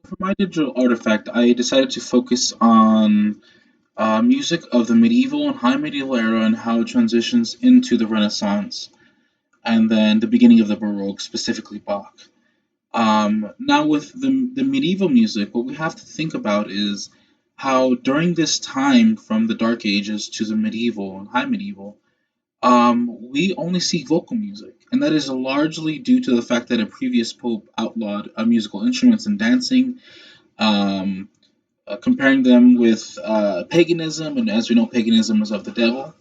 For my digital artifact, I decided to focus on music of the medieval and high medieval era and how it transitions into the Renaissance and then the beginning of the Baroque, specifically Bach. Now, with the medieval music, what we have to think about is how during this time from the Dark Ages to the medieval and high medieval, we only see vocal music, and that is largely due to the fact that a previous pope outlawed musical instruments and dancing, um, comparing them with paganism, and as we know, paganism is of the devil.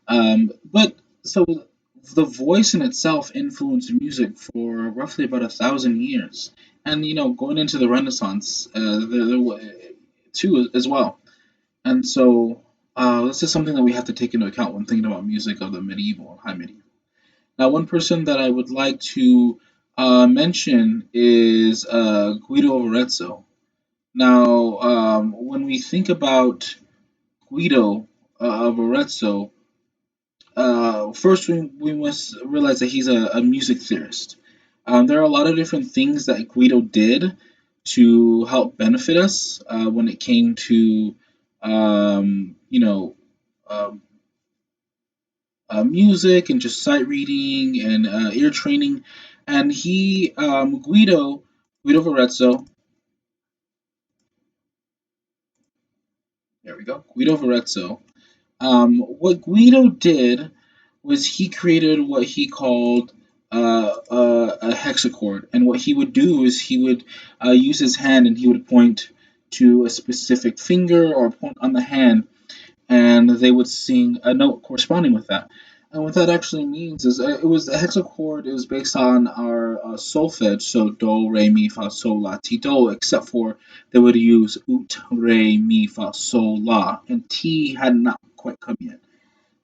But so the voice in itself influenced music for roughly about 1,000 years, and going into the Renaissance, too as well. And so this is something that we have to take into account when thinking about music of the medieval and high medieval. Now, one person that I would like to mention is Guido of Arezzo. Now, when we think about Guido of Arezzo, first we must realize that he's a music theorist. There are a lot of different things that Guido did to help benefit us when it came to, um, you know, um, music and just sight reading and ear training. And Guido Verezzo, there we go, Guido Verezzo. What Guido did was he created what he called a hexachord, and what he would do is he would use his hand and he would point to a specific finger or point on the hand, and they would sing a note corresponding with that. And what that actually means is it was a hexachord. It was based on our solfege, so do, re, mi, fa, sol, la, ti, do, except for they would use ut, re, mi, fa, sol, la, and ti had not quite come yet.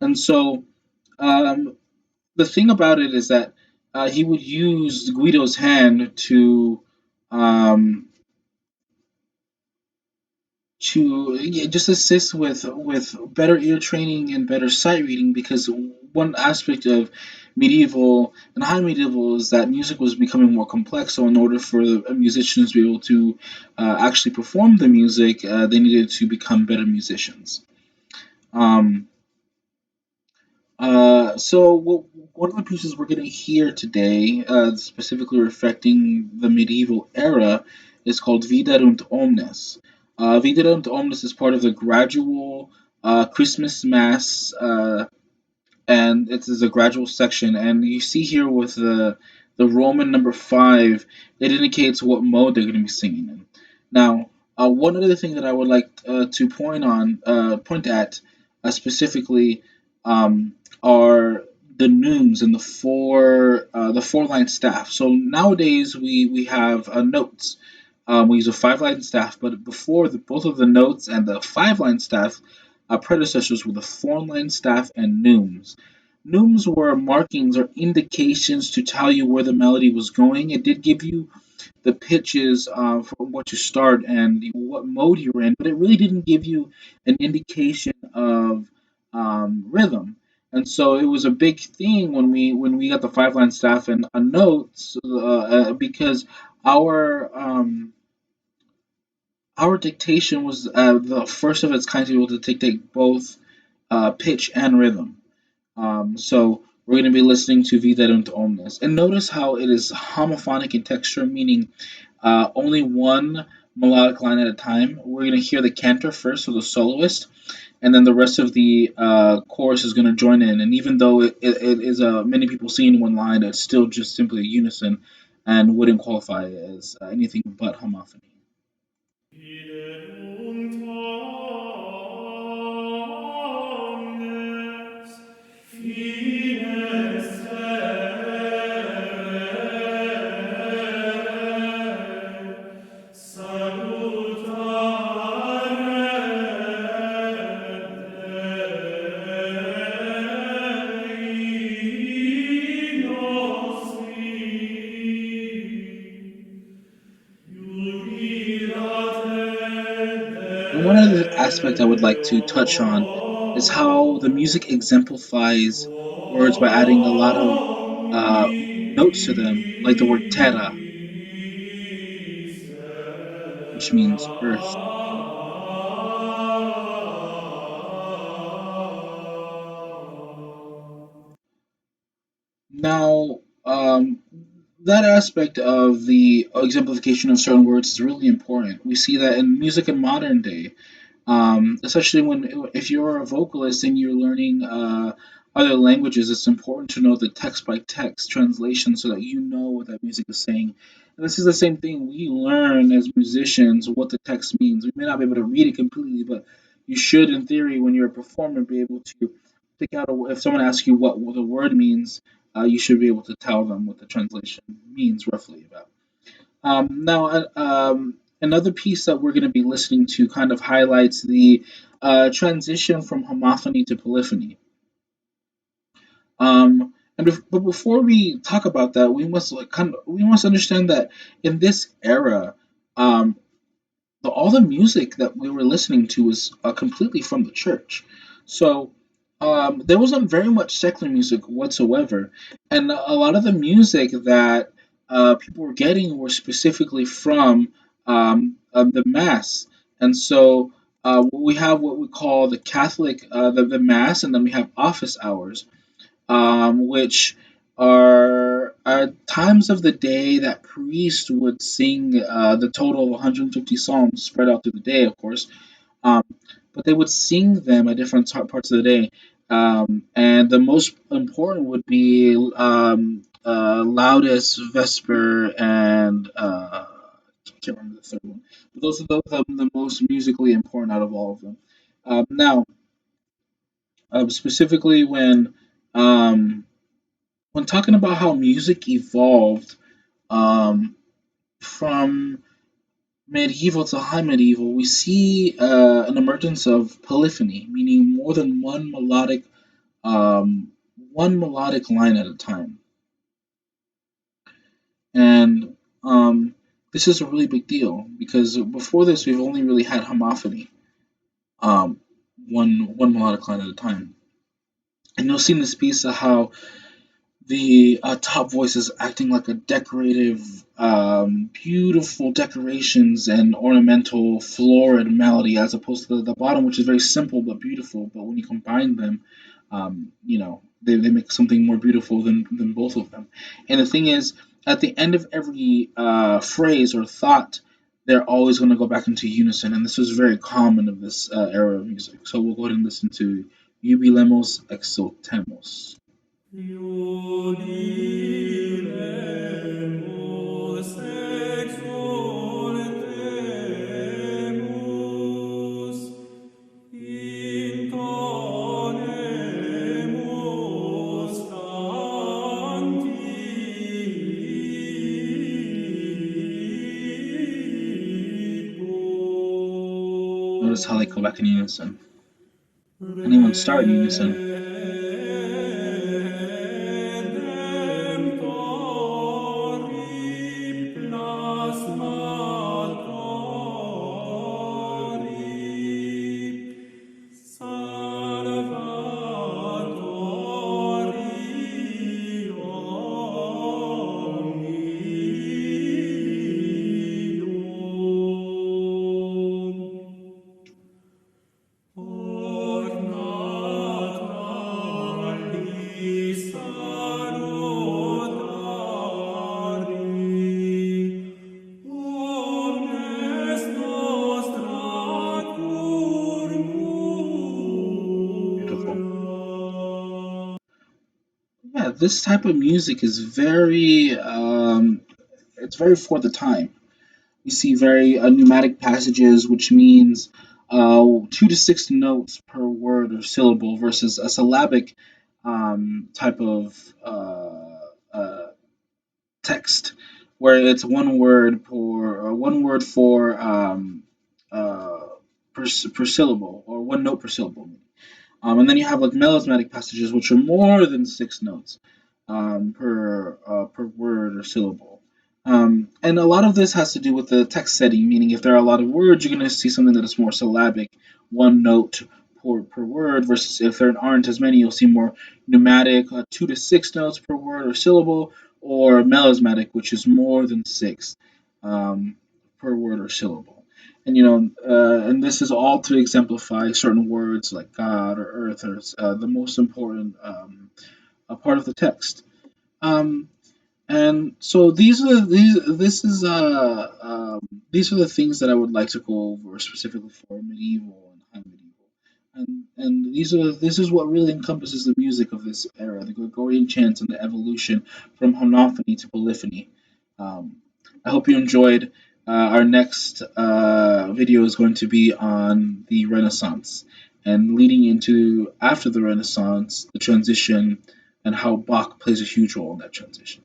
And so um, the thing about it is that he would use Guido's hand um, to yeah, just assist with better ear training and better sight reading, because one aspect of medieval and high medieval is that music was becoming more complex. So in order for the musicians to be able to actually perform the music, they needed to become better musicians. Um, One of the pieces we're going to hear today, specifically reflecting the medieval era, is called Viderunt Omnes. Viderunt Omnes is part of the gradual Christmas Mass, and it is a gradual section. And you see here with the Roman number 5, it indicates what mode they're going to be singing in. Now, one other thing that I would like to point at specifically, um, are the neumes and the 4 line staff. So nowadays we have notes. We use a 5 line staff, but before both of the notes and the 5 line staff, our predecessors were the 4 line staff and neumes. Neumes were markings or indications to tell you where the melody was going. It did give you the pitches from what you start and what mode you're in, but it really didn't give you an indication of rhythm. And so it was a big thing when we got the 5 line staff and notes, because our um, our dictation was the first of its kind to be able to dictate both pitch and rhythm. So we're going to be listening to Viderunt Omnes. And notice how it is homophonic in texture, meaning only one melodic line at a time. We're going to hear the cantor first, so the soloist, and then the rest of the chorus is going to join in. And even though it is many people singing one line, it's still just simply a unison and wouldn't qualify as anything but homophony. Fiderunt omnes, fides Dei nostri. And one other aspect I would like to touch on is how the music exemplifies words by adding a lot of notes to them, like the word terra. which means earth. Now, that aspect of the exemplification of certain words is really important. We see that in music in modern day, especially when if you're a vocalist and you're learning other languages, it's important to know the text by text translation so that you know what that music is saying. And this is the same thing we learn as musicians what the text means. We may not be able to read it completely, but you should, in theory, when you're a performer, be able to pick out if someone asks you what the word means, you should be able to tell them what the translation means roughly about. Another piece that we're going to be listening to kind of highlights the transition from homophony to polyphony. But before we talk about that, we must we must understand that in this era, um, all the music that we were listening to was completely from the church. So there wasn't very much secular music whatsoever, and a lot of the music that people were getting were specifically from the mass. And so we have what we call the Catholic, the mass, and then we have office hours, which are times of the day that priests would sing the total of 150 psalms spread out through the day, of course. Um, but they would sing them at different parts of the day. And the most important would be Laudes, Vesper, and I can't remember the third one. But those are the most musically important out of all of them. Now, specifically um, when talking about how music evolved um, from medieval to high medieval, we see an emergence of polyphony, meaning more than one melodic line at a time. And this is a really big deal because before this, we've only really had homophony, um, one melodic line at a time. And you'll see in this piece how the top voice is acting like a decorative, beautiful decorations and ornamental florid melody, as opposed to the bottom, which is very simple but beautiful. But when you combine them, they make something more beautiful than both of them. And the thing is, at the end of every phrase or thought, they're always going to go back into unison. And this was very common of this era of music. So we'll go ahead and listen to Jubilemos Exultemos. Iudilemus exultemus, intonemus Notice how canticipum. they go back in unison. And even start in unison. Redemptori plasmatori, salvatori hominum. Ornatali salutari, omnes nostra cur Beautiful. mura. Yeah, this type of music is very it's very for the time. We see very pneumatic passages, which means 2 to 6 notes per word or syllable versus a syllabic type of text, where it's one word for uh, per syllable or one note per syllable. And then you have like melismatic passages, which are more than 6 notes per word or syllable. And a lot of this has to do with the text setting, meaning if there are a lot of words, you're going to see something that is more syllabic, one note per word, versus if there aren't as many, you'll see more pneumatic, 2 to 6 notes per word or syllable, or melismatic, which is more than six per word or syllable. And and this is all to exemplify certain words like God or earth or the most important a part of the text. Um, and so these are the things that I would like to go over specifically for medieval and high medieval. And this is what really encompasses the music of this era, the Gregorian chants and the evolution from homophony to polyphony. Um, I hope you enjoyed. Our next video is going to be on the Renaissance and leading into after the Renaissance, the transition, and how Bach plays a huge role in that transition.